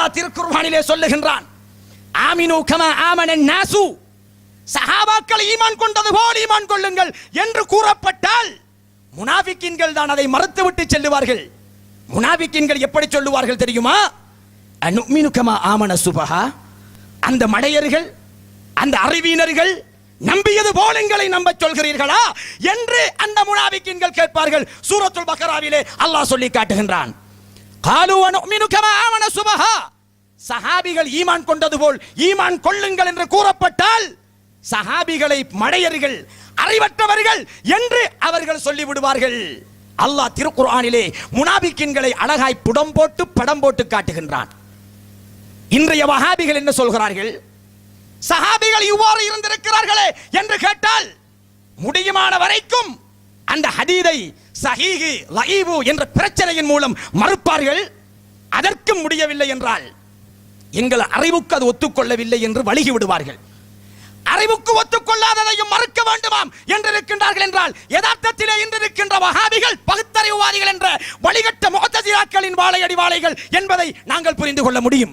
அல்லாஹ் திருக்குர்ஆனிலே சொல்லுகின்றான், ஆமினு கமா ஆமனன் நாசு, சஹாபாக்கள் ஈமான் கொண்டது போல் ஈமான் கொள்ளுங்கள் என்று கூறப்பட்டால் முனாஃபிக்கீன்கள் தான் அதை மறுத்துவிட்டு செல்லுவார்கள். முனாஃபிக்கீன்கள் எப்படி சொல்லுவார்கள் தெரியுமா? அனுமினு கமா ஆமன சுபஹா, அந்த மடையர்கள் அந்த அறிவியினர்கள் நம்பியது போல எங்களை நம்ப சொல்கிறீர்களா என்று அந்த முனாஃபிக்கீன்கள் கேட்பார்கள். சூரத்துல் பக்ராவிலே அல்லாஹ் சொல்லி காட்டுகின்றான், காலு அனுமினு கமா ஆமன சுபஹா, சஹாபிகள் ஈமான் கொண்டது போல் ஈமான் கொள்ளுங்கள் என்று கூறப்பட்டால் சஹாபிகளை மடையர்கள் அறிவற்றவர்கள் என்று அவர்கள் சொல்லிவிடுவார்கள். அல்லாஹ் திருக்குர்ஆனிலே முனாஃபிக்கீன்களை அழகாய் புடம் போட்டு படம் போட்டு காட்டுகின்றான். இன்றைய வஹாபிகள் என்ன சொல்கிறார்கள்? சஹாபிகள் இவ்வாறு இருந்திருக்கிறார்களே என்று கேட்டால் முடியுமான வரைக்கும் அந்த ஹதீதை சஹீஹு லஈவு என்ற பிரச்சனையின் மூலம் மறுப்பார்கள். அதற்கு முடியவில்லை என்றால் எங்கள் அறிவுக்கு அது ஒத்துக்கொள்ளவில்லை என்று வழிகி விடுவார்கள். அறிவுக்கு ஒத்துக்கொள்ளாததையும் மறுக்க வேண்டுமாம் என்று இருக்கின்றார்கள் என்றால் யதார்த்தத்திலே இன்றிருக்கின்ற வஹாபிகள் பகுத்தறிவுவாதிகள் என்ற வழிகட்ட முஅத்தஸிலாக்களின் வாழையடி வாழைகள் என்பதை நாங்கள் புரிந்து கொள்ள முடியும்.